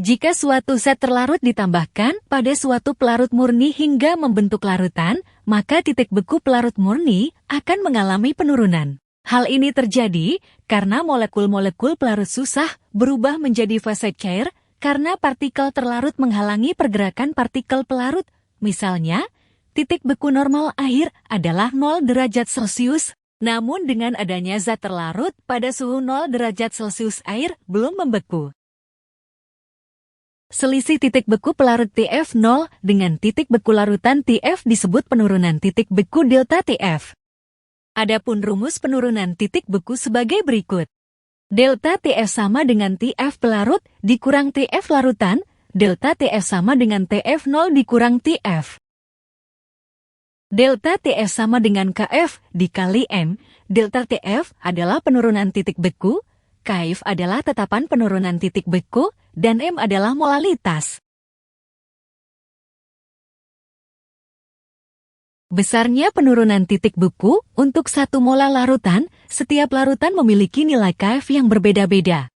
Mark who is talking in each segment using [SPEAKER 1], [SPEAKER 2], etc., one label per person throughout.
[SPEAKER 1] Jika suatu zat terlarut ditambahkan pada suatu pelarut murni hingga membentuk larutan, maka titik beku pelarut murni akan mengalami penurunan. Hal ini terjadi karena molekul-molekul pelarut susah berubah menjadi fase cair karena partikel terlarut menghalangi pergerakan partikel pelarut. Misalnya, titik beku normal air adalah 0 derajat Celcius, namun dengan adanya zat terlarut pada suhu 0 derajat Celcius air belum membeku. Selisih titik beku pelarut TF0 dengan titik beku larutan TF disebut penurunan titik beku delta TF. Adapun rumus penurunan titik beku sebagai berikut. Delta TF sama dengan TF pelarut dikurang TF larutan, delta TF sama dengan TF0 dikurang TF. Delta TF sama dengan KF dikali M. Delta TF adalah penurunan titik beku, KF adalah tetapan penurunan titik beku, dan M adalah molalitas. Besarnya penurunan titik beku untuk 1 molar larutan, setiap larutan memiliki nilai KF yang berbeda-beda.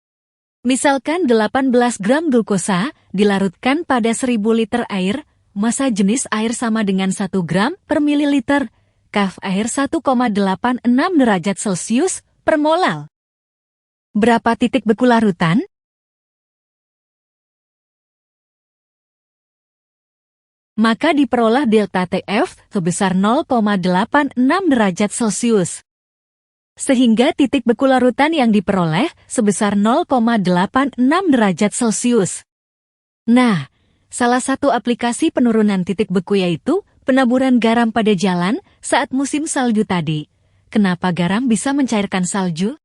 [SPEAKER 1] Misalkan 18 gram glukosa dilarutkan pada 1000 liter air, massa jenis air sama dengan 1 gram per mililiter, KF air 1,86 derajat Celcius per molal. Berapa titik beku larutan? Maka diperoleh delta TF sebesar 0,86 derajat Celcius. Sehingga titik beku larutan yang diperoleh sebesar 0,86 derajat Celcius. Nah, salah satu aplikasi penurunan titik beku yaitu penaburan garam pada jalan saat musim salju tadi. Kenapa garam bisa mencairkan salju?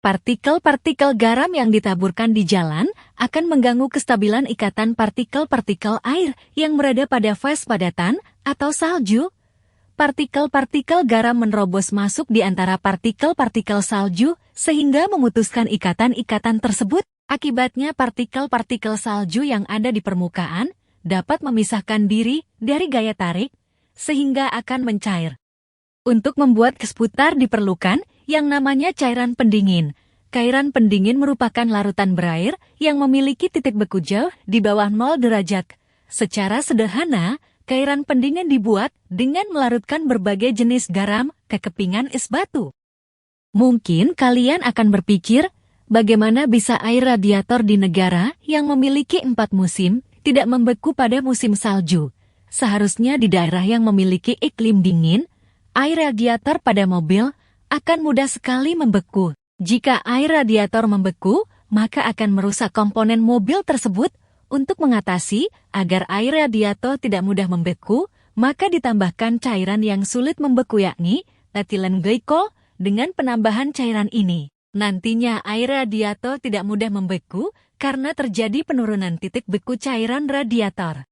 [SPEAKER 1] Partikel-partikel garam yang ditaburkan di jalan akan mengganggu kestabilan ikatan partikel-partikel air yang berada pada fase padatan atau salju. Partikel-partikel garam menerobos masuk di antara partikel-partikel salju sehingga memutuskan ikatan-ikatan tersebut. Akibatnya partikel-partikel salju yang ada di permukaan dapat memisahkan diri dari gaya tarik sehingga akan mencair. Untuk membuat gas putar diperlukan yang namanya cairan pendingin. Cairan pendingin merupakan larutan berair yang memiliki titik beku jauh di bawah 0 derajat. Secara sederhana, cairan pendingin dibuat dengan melarutkan berbagai jenis garam ke kepingan es batu. Mungkin kalian akan berpikir, bagaimana bisa air radiator di negara yang memiliki 4 musim tidak membeku pada musim salju? Seharusnya di daerah yang memiliki iklim dingin, air radiator pada mobil akan mudah sekali membeku. Jika air radiator membeku, maka akan merusak komponen mobil tersebut. Untuk mengatasi agar air radiator tidak mudah membeku, maka ditambahkan cairan yang sulit membeku yakni etilen glikol. Dengan penambahan cairan ini, nantinya air radiator tidak mudah membeku karena terjadi penurunan titik beku cairan radiator.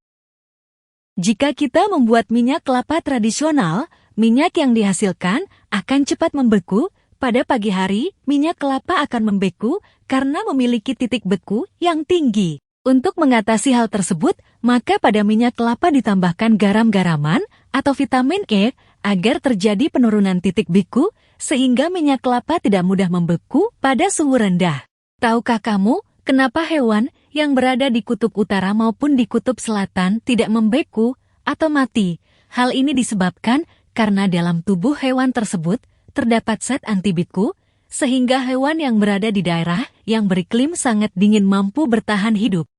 [SPEAKER 1] Jika kita membuat minyak kelapa tradisional, minyak yang dihasilkan akan cepat membeku. Pada pagi hari, minyak kelapa akan membeku karena memiliki titik beku yang tinggi. Untuk mengatasi hal tersebut, maka pada minyak kelapa ditambahkan garam-garaman atau vitamin E agar terjadi penurunan titik beku sehingga minyak kelapa tidak mudah membeku pada suhu rendah. Tahukah kamu kenapa hewan yang berada di kutub utara maupun di kutub selatan tidak membeku atau mati? Hal ini disebabkan karena dalam tubuh hewan tersebut terdapat zat anti beku, sehingga hewan yang berada di daerah yang beriklim sangat dingin mampu bertahan hidup.